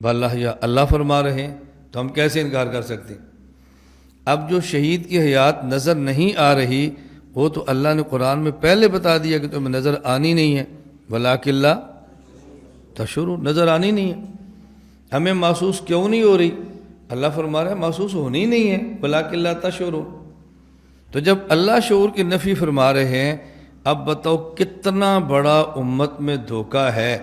واللہ یا اللہ فرما رہے ہیں تو ہم کیسے انکار کر سکتے ہیں؟ اب جو شہید کی حیات نظر نہیں آ رہی وہ تو اللہ نے قرآن میں پہلے بتا دیا کہ تمہیں نظر آنی نہیں ہے، وَلَٰكِن لَا تَشْعُرُونَ، نظر آنی نہیں ہے۔ ہمیں محسوس کیوں نہیں ہو رہی؟ اللہ فرما رہا ہے محسوس ہونی نہیں ہے، وَلَٰكِن لَا تَشْعُرُونَ۔ تو جب اللہ شعور کی نفی فرما رہے ہیں، اب بتاؤ کتنا بڑا امت میں دھوکہ ہے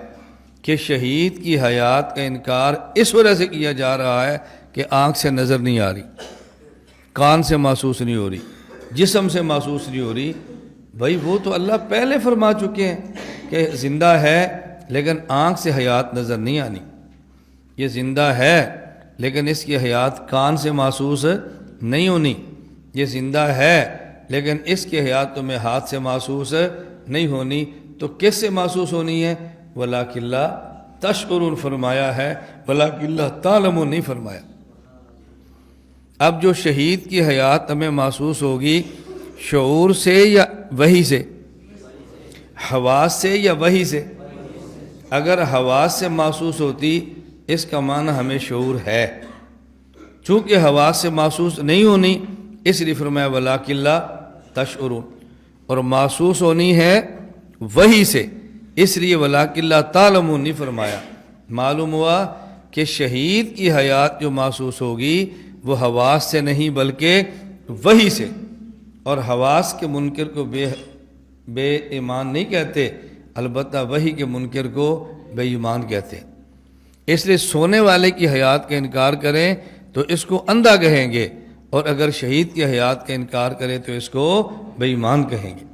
کہ شہید کی حیات کا انکار اس وجہ سے کیا جا رہا ہے کہ آنکھ سے نظر نہیں آ رہی، کان سے محسوس نہیں ہو رہی، جسم سے محسوس نہیں ہو رہی۔ بھائی وہ تو اللہ پہلے فرما چکے ہیں کہ زندہ ہے لیکن آنکھ سے حیات نظر نہیں آنی، یہ زندہ ہے لیکن اس کی حیات کان سے محسوس نہیں ہونی، یہ زندہ ہے لیکن اس کی حیات تمہیں ہاتھ سے محسوس نہیں ہونی، تو کس سے محسوس ہونی ہے؟ وَلَٰكِن لَا تَشْعُرُونَ فرمایا ہے، وَلَٰكِن لَا تَعْلَمُونَ نہیں فرمایا۔ اب جو شہید کی حیات ہمیں محسوس ہوگی شعور سے یا وحی سے؟ حواس سے یا وحی سے؟ اگر حواس سے محسوس ہوتی اس کا معنی ہمیں شعور ہے، چونکہ حواس سے محسوس نہیں ہونی اس لیے فرمایا وَلَٰكِن لَا تَشْعُرُونَ، اور محسوس ہونی ہے وحی سے اس لیے وَلَٰكِن لَا تَعْلَمُونَ نہیں فرمایا۔ معلوم ہوا کہ شہید کی حیات جو محسوس ہوگی وہ حواس سے نہیں بلکہ وحی سے، اور حواس کے منکر کو بے ایمان نہیں کہتے، البتہ وحی کے منکر کو بے ایمان کہتے۔ اس لیے سونے والے کی حیات کا انکار کریں تو اس کو اندھا کہیں گے، اور اگر شہید کی حیات کا انکار کریں تو اس کو بے ایمان کہیں گے۔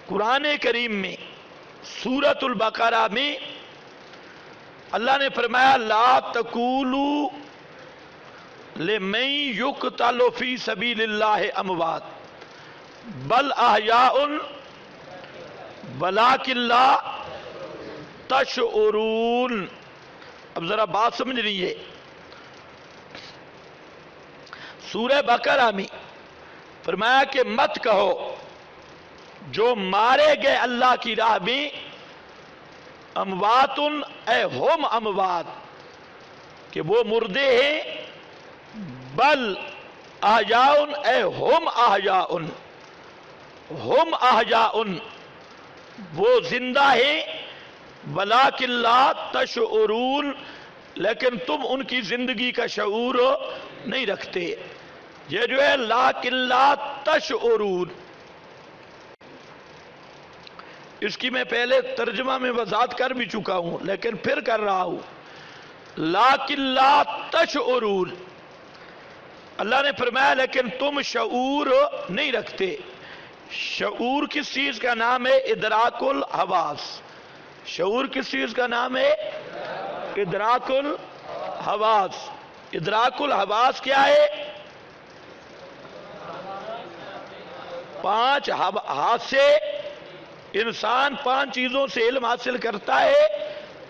قرآن کریم میں سورۃ البقرہ میں اللہ نے فرمایا لا تقولوا لمن یقتل فی سبیل اللہ اموات بل احیاء ولکن لا تشعرون۔ اب ذرا بات سمجھ لیجیے، سورہ بقرہ میں فرمایا کہ مت کہو جو مارے گئے اللہ کی راہ میں اموات اے ہم اموات، کہ وہ مردے ہیں، بل احیاء اے ہم احیاء، ہم احیاء وہ زندہ ہیں، ولکن لا تشعرون لیکن تم ان کی زندگی کا شعور نہیں رکھتے۔ یہ جو ہے لیکن لا تشعرون، اس کی میں پہلے ترجمہ میں وضاحت کر بھی چکا ہوں لیکن پھر کر رہا ہوں۔ لیکن لا تشعرون، اللہ نے فرمایا لیکن تم شعور نہیں رکھتے۔ شعور کس چیز کا نام ہے؟ ادراک الحواس۔ شعور کس چیز کا نام ہے؟ ادراک الحواس۔ ادراک الحواس کیا ہے؟ پانچ حاسے، انسان پانچ چیزوں سے علم حاصل کرتا ہے۔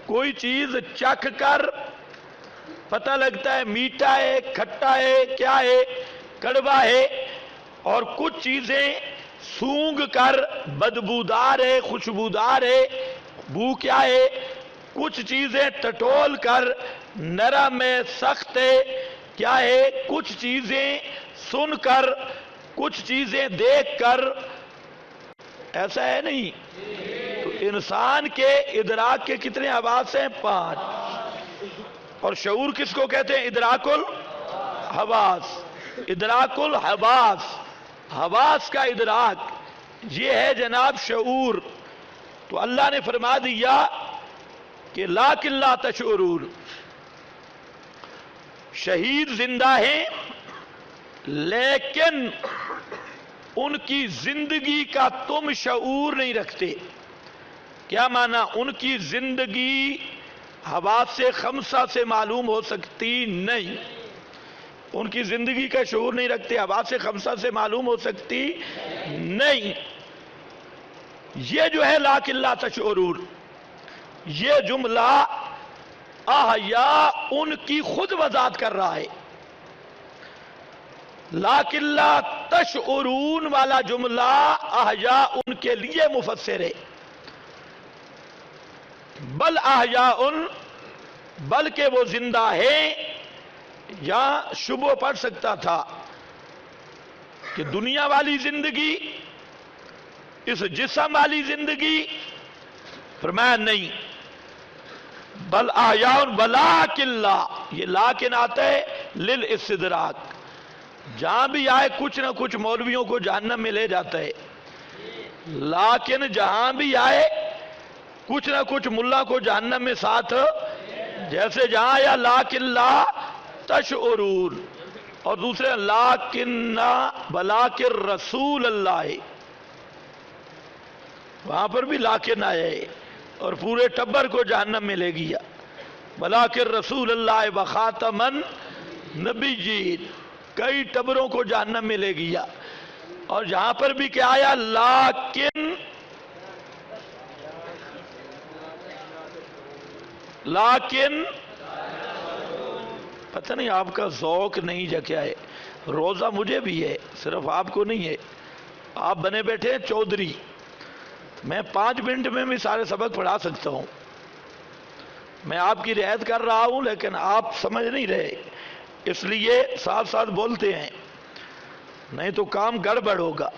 کوئی چیز چکھ کر پتہ لگتا ہے میٹھا ہے، کھٹا ہے، کیا ہے، کڑوا ہے، اور کچھ چیزیں سونگھ کر بدبودار ہے، خوشبودار ہے، بو کیا ہے، کچھ چیزیں ٹٹول کر نرم ہے، سخت ہے، کیا ہے، کچھ چیزیں سن کر، کچھ چیزیں دیکھ کر، ایسا ہے نہیں؟ تو انسان کے ادراک کے کتنے حواس ہیں؟ پانچ۔ اور شعور کس کو کہتے ہیں؟ ادراک الحواس۔ ادراک الحواس، حواس کا ادراک، یہ ہے جناب شعور۔ تو اللہ نے فرما دیا کہ لیکن لا تشعرون، شہید زندہ ہیں لیکن ان کی زندگی کا تم شعور نہیں رکھتے۔ کیا معنی؟ ان کی زندگی حواس خمسہ سے معلوم ہو سکتی نہیں، ان کی زندگی کا شعور نہیں رکھتے، حواس خمسہ سے معلوم ہو سکتی نہیں۔ یہ جو ہے لیکن لا تشعرون، یہ جملہ احیاء ان کی خود وضاحت کر رہا ہے۔ لیکن لا تشعرون والا جملہ احیاء ان کے لیے مفسر ہے۔ بل احیاء بلکہ وہ زندہ ہیں، یا شبہ پڑ سکتا تھا کہ دنیا والی زندگی، اس جسم والی زندگی، فرمایا نہیں، بل احیاء ولکن لا، یہ لیکن آتا ہے للاستدراک، جہاں بھی آئے کچھ نہ کچھ مولویوں کو جہنم میں لے جاتا ہے، لیکن جہاں بھی آئے کچھ نہ کچھ ملا کو جہنم میں ساتھ، جیسے جہاں آیا لیکن لا تشعرون، اور دوسرے لیکن ولکن رسول اللہ، وہاں پر بھی لیکن آئے اور پورے ٹبر کو جہنم میں لے گیا، ولکن رسول اللہ وخاتم النبیین، کئی ٹبروں کو جہنم میں لے گیا، اور جہاں پر بھی کیا آیا لیکن پتہ نہیں آپ کا ذوق نہیں جا کیا ہے، روزہ مجھے بھی ہے، صرف آپ کو نہیں ہے، آپ بنے بیٹھے ہیں چودھری، میں 5 منٹ میں بھی سارے سبق پڑھا سکتا ہوں، میں آپ کی رعایت کر رہا ہوں لیکن آپ سمجھ نہیں رہے، اس لیے ساتھ ساتھ بولتے ہیں، نہیں تو کام گڑبڑ ہوگا۔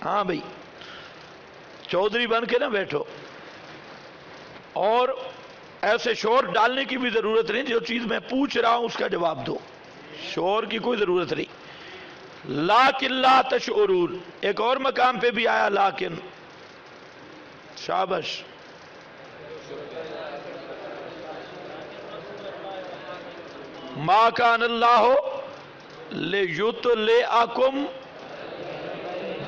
ہاں بھئی چودھری بن کے نہ بیٹھو، اور ایسے شور ڈالنے کی بھی ضرورت نہیں، جو چیز میں پوچھ رہا ہوں اس کا جواب دو، شور کی کوئی ضرورت نہیں۔ لیکن لا تشعرون، ایک اور مقام پہ بھی آیا لیکن، شابش، ما کان اللہ لیطلعکم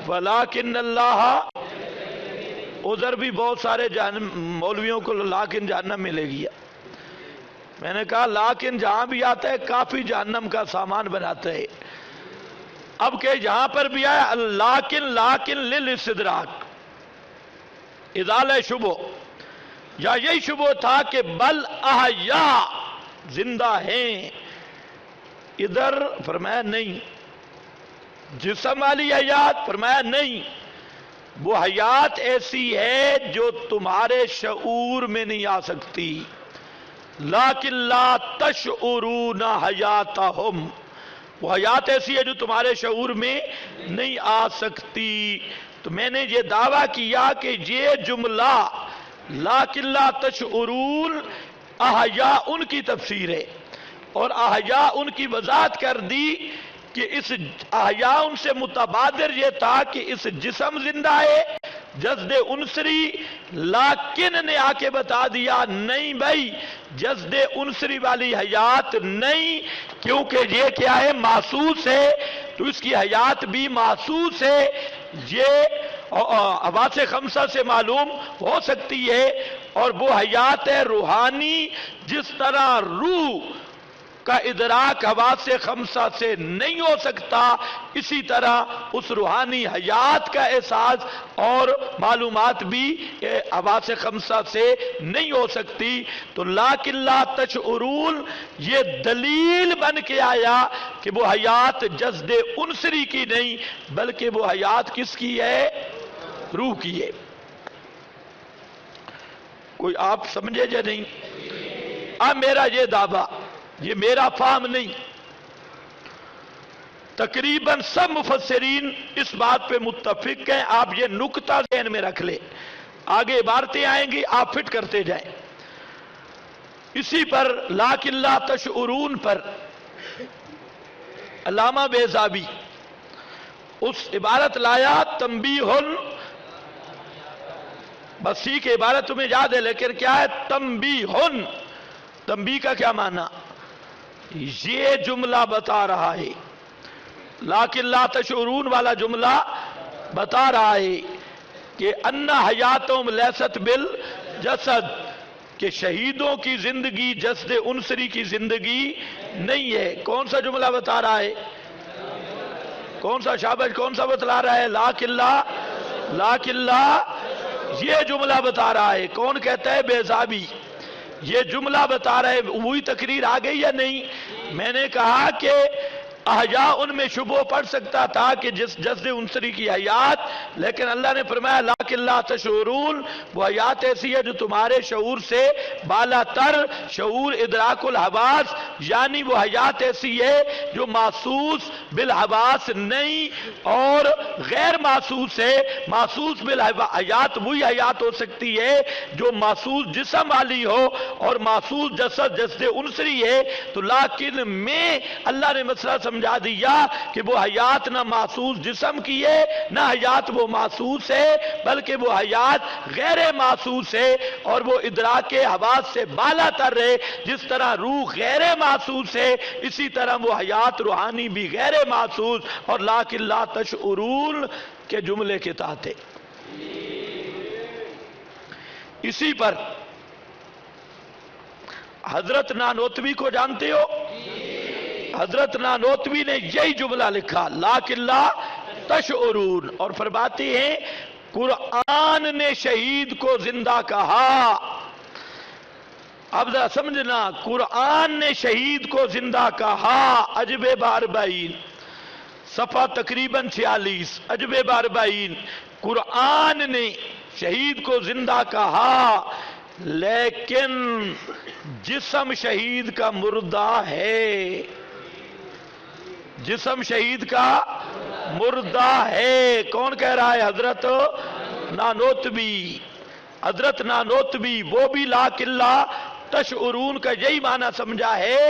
ولکن اللہ، ادھر بھی بہت سارے مولویوں کو لیکن جہنم میں لے گیا، میں نے کہا لیکن جہاں بھی آتا ہے کافی جہنم کا سامان بناتا ہے، اب کہ جہاں پر بھی آیا لیکن للاستدراک، ازالہ شبہ، یا یہی شبہ تھا کہ بل احیاء، زندہ ہیں، ادھر فرمایا نہیں، جسم والی حیات، فرمایا نہیں، وہ حیات ایسی ہے جو تمہارے شعور میں نہیں آ سکتی، لیکن لا تشعرون حیاتہم، وہ حیات ایسی ہے جو تمہارے شعور میں نہیں آ سکتی۔ تو میں نے یہ دعویٰ کیا کہ یہ جملہ لیکن لا تشعرون احیاء ان کی تفسیر ہے، اور احیاء ان کی وضاحت کر دی کہ اس احیاء ان سے متبادر یہ تھا کہ اس جسم زندہ ہے، جسد انصری، لیکن نے آ کے بتا دیا نہیں بھائی جسد انصری والی حیات نہیں، کیونکہ یہ کیا ہے، محسوس ہے، تو اس کی حیات بھی محسوس ہے، یہ حواس خمسہ سے معلوم ہو سکتی ہے، اور وہ حیات ہے روحانی، جس طرح روح کا ادراک حواس خمسہ سے نہیں ہو سکتا، اسی طرح اس روحانی حیات کا احساس اور معلومات بھی حواس خمسہ سے نہیں ہو سکتی۔ تو لیکن لا تشعرون یہ دلیل بن کے آیا کہ وہ حیات جسد انصری کی نہیں، بلکہ وہ حیات کس کی ہے، روح کی ہے۔ کوئی آپ سمجھے یا نہیں؟ اب میرا یہ دعویٰ، یہ میرا فہم نہیں، تقریباً سب مفسرین اس بات پہ متفق ہیں، آپ یہ نکتہ ذہن میں رکھ لیں، آگے عبارتیں آئیں گی آپ فٹ کرتے جائیں۔ اسی پر لیکن لا تشعرون پر علامہ بیضاوی اس عبارت لایا تنبیہ، بس ٹھیک ہے عبارت تمہیں یاد ہے، لیکن کیا ہے تنبیہ، تنبیہ کا کیا معنی؟ یہ جملہ بتا رہا ہے، لیکن لا تشعرون والا جملہ بتا رہا ہے کہ ان حیاتہم لیست بالجسد، کہ شہیدوں کی زندگی جسد انصری کی زندگی نہیں ہے۔ کون سا جملہ بتا رہا ہے؟ کون سا شابش، کون سا بتلا رہا ہے؟ لیکن لا یہ جملہ بتا رہا ہے۔ کون کہتا ہے؟ بیضاوی۔ یہ جملہ بتا رہے، وہی تقریر آ گئی یا نہیں؟ میں نے کہا کہ احیا ان میں شبہ پڑ سکتا تھا کہ جسد عنصری کی حیات، لیکن اللہ نے فرمایا لیکن لا تشعرون، وہ حیات ایسی ہے جو تمہارے شعور سے بالا تر، شعور ادراک الحواس، یعنی وہ حیات ایسی ہے جو محسوس بالحواس نہیں اور غیر محسوس ہے۔ محسوس بالحیات وہی حیات ہو سکتی ہے جو محسوس جسم والی ہو، اور محسوس جسد عنصری ہے۔ تو لیکن میں اللہ نے مسئلہ سمجھا دیا کہ وہ حیات نہ محسوس جسم کی ہے، نہ حیات وہ محسوس ہے، بلکہ وہ حیات غیر محسوس ہے، اور وہ ادراک حواس سے بالا تر ہے۔ جس طرح روح غیر محسوس ہے، اسی طرح وہ حیات روحانی بھی غیر محسوس اور لیکن لا تشعرون کے جملے کے تحت ہے۔ اسی پر حضرت نانوتوی کو جانتے ہو؟ حضرت نانوتوی نے یہی جملہ لکھا لیکن لا تشعرون، اور فرماتے ہیں قرآن نے شہید کو زندہ کہا۔ اب ذرا سمجھنا، قرآن نے شہید کو زندہ کہا، عجب 42 صفحہ تقریباً 46، عجب 42، قرآن نے شہید کو زندہ کہا لیکن جسم شہید کا مردہ ہے، جسم شہید کا مردہ ہے۔ کون کہہ رہا ہے؟ حضرت نانوتوی۔ حضرت نانوتوی وہ بھی لیکن لا تشعرون کا یہی معنی سمجھا ہے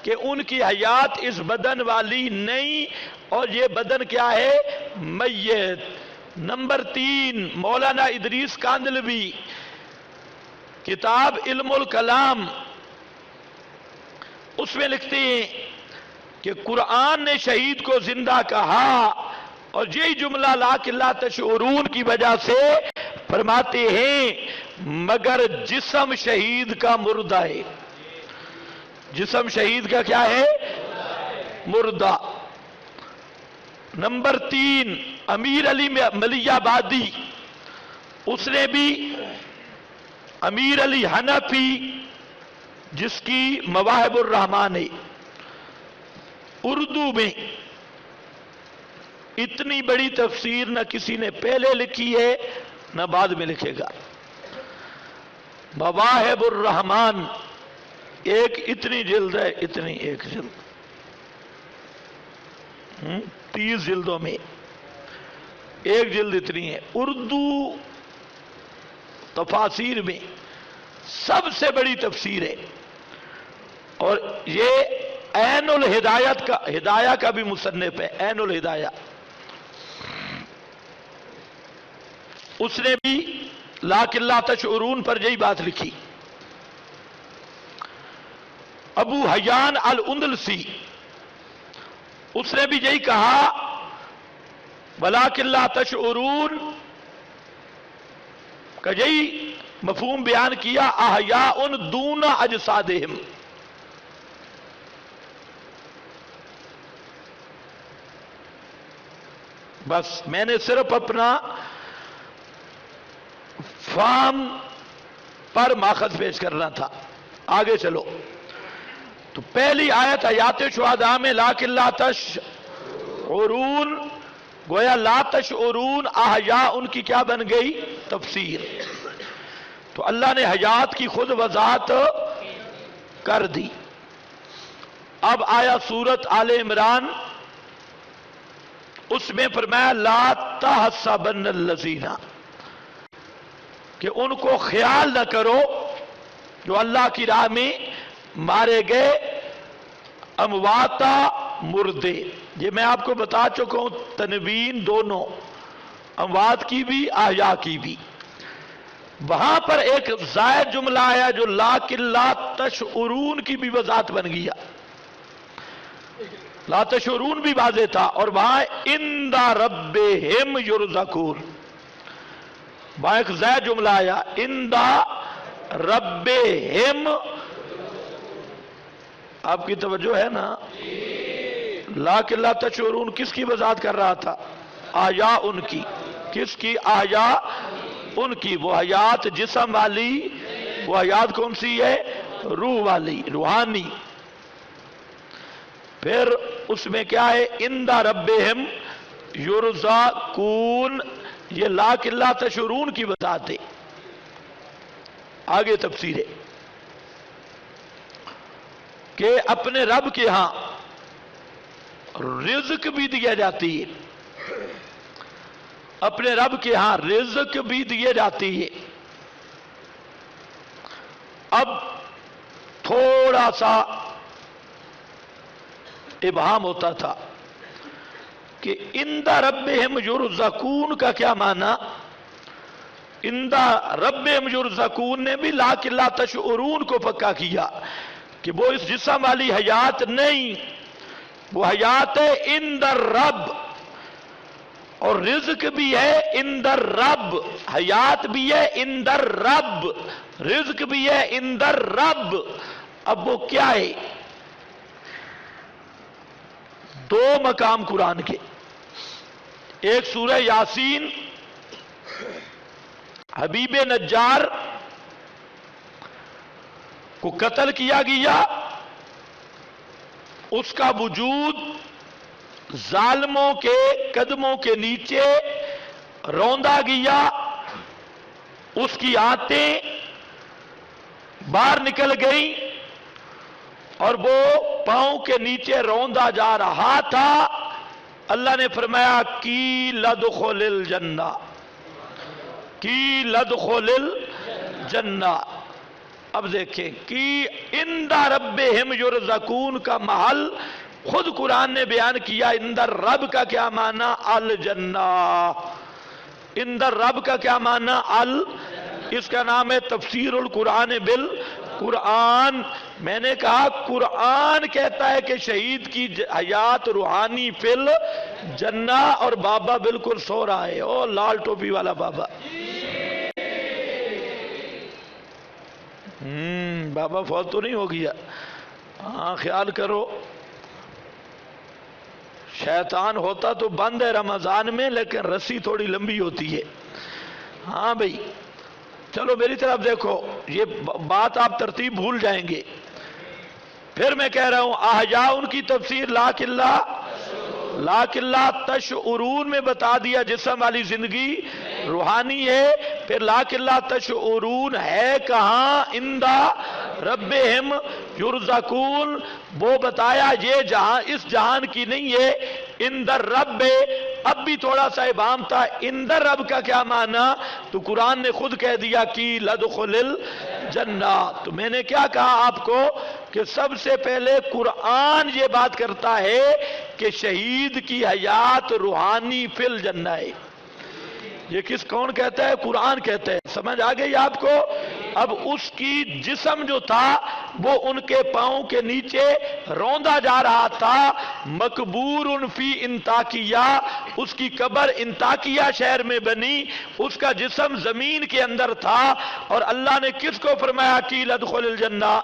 کہ ان کی حیات اس بدن والی نہیں، اور یہ بدن کیا ہے؟ میت۔ نمبر 3، مولانا ادریس کاندھلوی، کتاب علم الکلام، اس میں لکھتے ہیں کہ قرآن نے شہید کو زندہ کہا، اور یہی جملہ لیکن لا تشعرون کی وجہ سے فرماتے ہیں مگر جسم شہید کا مردہ ہے۔ جسم شہید کا کیا ہے؟ مردہ۔ نمبر 3، امیر علی ملی آبادی، اس نے بھی امیر علی حنفی جس کی مواہب الرحمان ہے، اردو میں اتنی بڑی تفسیر نہ کسی نے پہلے لکھی ہے نہ بعد میں لکھے گا۔ مواہب الرحمان ایک اتنی جلد ہے، اتنی ایک جلد، 30 جلدوں میں ایک جلد اتنی ہے۔ اردو تفاسیر میں سب سے بڑی تفسیر ہے، اور یہ عین الہدایت کا، ہدایہ کا بھی مصنف ہے، عین الہدایہ۔ اس نے بھی لیکن لا تشعرون پر یہی بات لکھی۔ ابو حیان الاندلسی، اس نے بھی یہی کہا ولیکن لا تشعرون کا یہی مفہوم بیان کیا، احیاء دون اجسادہم۔ بس میں نے صرف اپنا فہم پر ماخذ پیش کرنا تھا، آگے چلو۔ تو پہلی آیت حیات شہداء میں لیکن لا تشعرون، گویا لا تشعرون احیاء ان کی کیا بن گئی؟ تفسیر۔ تو اللہ نے حیات کی خود وضاحت کر دی۔ اب آیا سورت آل عمران، اس میں فرمایا لا تحسبن الذین، کہ ان کو خیال نہ کرو جو اللہ کی راہ میں مارے گئے، امواتا مردے۔ یہ میں آپ کو بتا چکا ہوں، تنوین دونوں، اموات کی بھی احیاء کی بھی۔ وہاں پر ایک زائد جملہ آیا جو لیکن لا تشعرون کی بھی وضاحت بن گیا، لا تشعرون بھی واضح تھا، اور وہاں عند ربہم یرزقون، وہاں ایک زائد جملہ آیا عند ربہم۔ آپ کی توجہ ہے نا؟ لیکن لا تشعرون کس کی وضاحت کر رہا تھا؟ احیاء ان کی۔ کس کی؟ احیاء ان کی۔ وہ حیات جسم والی، وہ حیات کون سی ہے؟ روح والی، روحانی۔ پھر اس میں کیا ہے؟ عند ربہم یرزقون، یہ لاکن لا تشعرون کی وضاحت ہے. آگے تفسیر ہے کہ اپنے رب کے ہاں رزق بھی دیا جاتی ہے، اپنے رب کے ہاں رزق بھی دیے جاتی ہے. اب تھوڑا سا ابہام ہوتا تھا کہ عند ربہم یرزقون کا کیا معنی؟ عند ربہم یرزقون نے بھی لاکن لا تشعرون کو پکا کیا کہ وہ اس جسم والی حیات نہیں، وہ حیات ہے عند الرب، اور رزق بھی ہے عند الرب، حیات بھی ہے عند الرب، رزق بھی ہے عند الرب. اب وہ کیا ہے؟ دو مقام قرآن کے، ایک سورہ یاسین، حبیب نجار کو قتل کیا گیا، اس کا وجود ظالموں کے قدموں کے نیچے روندا گیا، اس کی آنتیں باہر نکل گئیں اور وہ پاؤں کے نیچے روندا جا رہا تھا. اللہ نے فرمایا کی لدخل الجنہ، کی لدخل الجنہ. اب دیکھیں کی عند ربہم یرزقون کا محل خود قرآن نے بیان کیا. عند الرب کا کیا معنی؟ الجنہ. عند الرب کا کیا معنی؟ اس کا نام ہے تفسیر القرآن بالقرآن. میں نے کہا قرآن کہتا ہے کہ شہید کی حیات روحانی فل جنہ، اور بابا بالکل سو رہا ہے. او لال ٹوپی والا بابا، بابا فوت تو نہیں ہو گیا؟ ہاں خیال کرو، شیطان ہوتا تو بند ہے رمضان میں، لیکن رسی تھوڑی لمبی ہوتی ہے. ہاں بھئی چلو میری طرف دیکھو، یہ بات آپ ترتیب بھول جائیں گے. پھر میں کہہ رہا ہوں احیاء ان کی تفسیر لاکن لا تشعرون میں بتا دیا جسم والی زندگی روحانی ہے. پھر لاکن لا تشعرون ہے کہاں؟ عند ربہم یرزقون. وہ بتایا یہ جہاں اس جہان کی نہیں ہے، عند الرب. اب بھی تھوڑا سا ابہام تھا، عند الرب کا کیا معنی؟ تو قرآن نے خود کہہ دیا کہ لدخل الجنہ. تو میں نے کیا کہا آپ کو کہ سب سے پہلے قرآن یہ بات کرتا ہے کہ شہید کی حیات روحانی فی الجنہ ہے. یہ کون کہتا ہے؟ قرآن کہتا ہے. سمجھ آ گئی آپ کو؟ اب اس کی جسم جو تھا وہ ان کے پاؤں کے نیچے روندا جا رہا تھا. مقبور فی انطاکیہ، اس کی قبر انطاکیہ شہر میں بنی، اس کا جسم زمین کے اندر تھا. اور اللہ نے کس کو فرمایا کہ لدخل الجنہ؟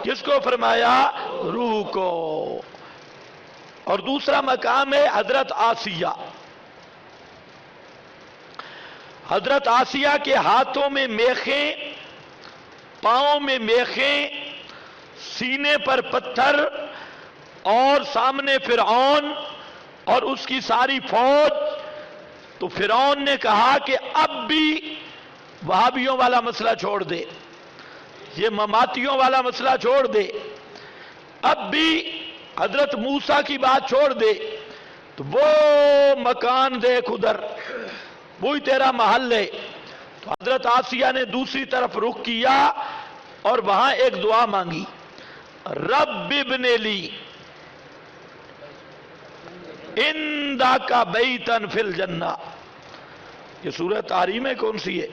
کس کو فرمایا؟ روح کو. اور دوسرا مقام ہے حضرت آسیہ. حضرت آسیہ کے ہاتھوں میں میخیں، پاؤں میں میخیں، سینے پر پتھر، اور سامنے فرعون اور اس کی ساری فوج. تو فرعون نے کہا کہ اب بھی وہابیوں والا مسئلہ چھوڑ دے، یہ مماتیوں والا مسئلہ چھوڑ دے، اب بھی حضرت موسیٰ کی بات چھوڑ دے. تو وہ مکان دیکھ ادھر، وہی تیرا محل ہے. تو حضرت آسیہ نے دوسری طرف رخ کیا اور وہاں ایک دعا مانگی، رب ابن لی عندک بیتا فی الجنہ. یہ سورہ تحریم ہے، کون سی ہے؟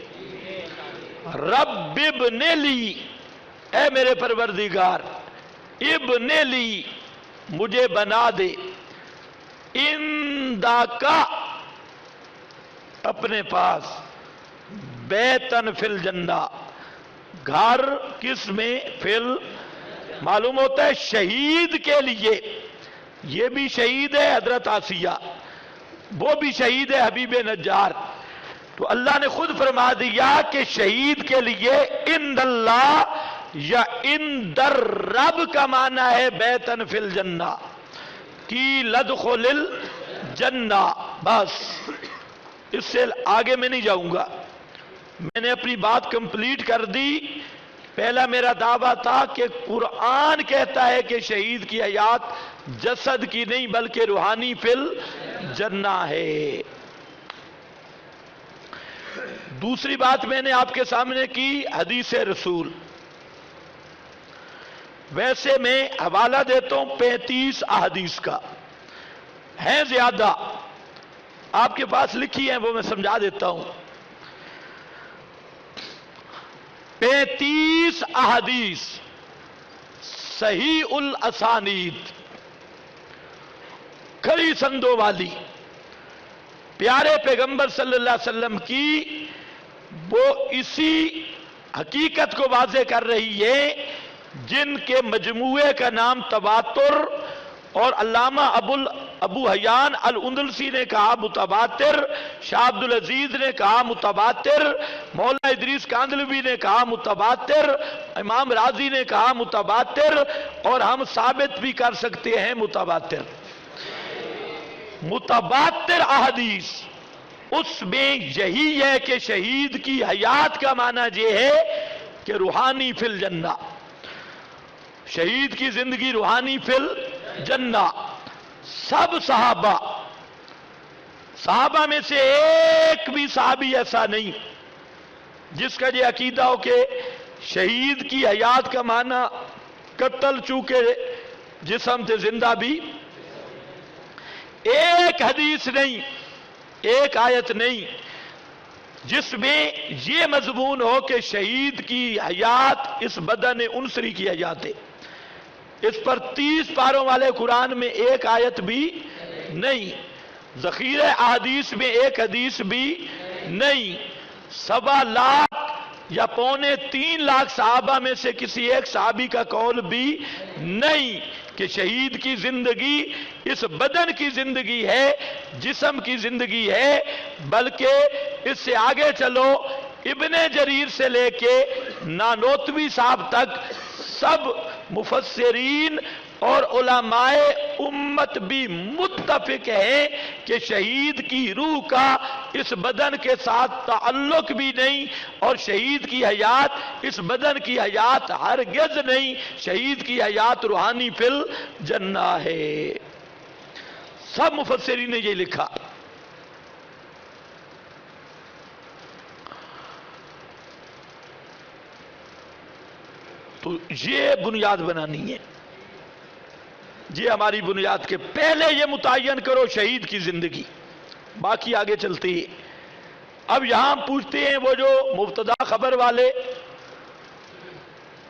رب ابن لی، اے میرے پروردگار، ابن لی مجھے بنا دے، عندک اپنے پاس، بیتن فی الجنہ گھر، کس میں؟ معلوم ہوتا ہے شہید کے لیے. یہ بھی شہید ہے حضرت آسیہ، وہ بھی شہید ہے حبیب نجار. تو اللہ نے خود فرما دیا کہ شہید کے لیے عند اللہ یا عند الرب کا معنی ہے بیتن فی الجنہ. قیل ادخل الجنہ، بس اس سے آگے میں نہیں جاؤں گا، میں نے اپنی بات کمپلیٹ کر دی۔ پہلا میرا دعویٰ تھا کہ قرآن کہتا ہے کہ شہید کی حیات جسد کی نہیں بلکہ روحانی فی الجنہ ہے۔ دوسری بات میں نے آپ کے سامنے کی حدیث رسول، ویسے میں حوالہ دیتا ہوں 35 احادیث کا، ہیں زیادہ، آپ کے پاس لکھی ہیں وہ میں سمجھا دیتا ہوں۔ 35 احادیث صحیح الاسانید، کھڑی سندوں والی، پیارے پیغمبر صلی اللہ علیہ وسلم کی، وہ اسی حقیقت کو واضح کر رہی ہے جن کے مجموعے کا نام تواتر، اور علامہ ابو حیان الاندلسی نے کہا متواتر، شاہ عبدالعزیز نے کہا متواتر، مولا ادریس کاندلوی نے کہا متواتر، امام راضی نے کہا متواتر، اور ہم ثابت بھی کر سکتے ہیں متواتر۔ متواتر احادیث، اس میں یہی ہے کہ شہید کی حیات کا معنی یہ ہے کہ روحانی فی الجنہ، شہید کی زندگی روحانی فی الجنہ۔ سب صحابہ میں سے ایک بھی صحابی ایسا نہیں جس کا یہ عقیدہ ہو کہ شہید کی حیات کا معنی قتل چونکہ جسم سے زندہ بھی، ایک حدیث نہیں، ایک آیت نہیں جس میں یہ مضمون ہو کہ شہید کی حیات اس بدن انصری کی حیات ہے۔ اس پر 30 پاروں والے قرآن میں ایک آیت بھی نہیں، ذخیرہ احادیث میں ایک حدیث بھی نہیں، سوا لاکھ یا 2.25 لاکھ صحابہ میں سے کسی ایک صحابی کا قول بھی نہیں کہ شہید کی زندگی اس بدن کی زندگی ہے، جسم کی زندگی ہے، بلکہ اس سے آگے چلو ابن جریر سے لے کے نانوتوی صاحب تک سب مفسرین اور علماء امت بھی متفق ہیں کہ شہید کی روح کا اس بدن کے ساتھ تعلق بھی نہیں، اور شہید کی حیات اس بدن کی حیات ہرگز نہیں، شہید کی حیات روحانی فی الجنہ ہے۔ سب مفسرین نے یہ لکھا۔ تو یہ بنیاد بنانی ہے، یہ ہماری بنیاد کے پہلے یہ متعین کرو شہید کی زندگی، باقی آگے چلتی ہے۔ اب یہاں پوچھتے ہیں وہ جو مبتدا خبر والے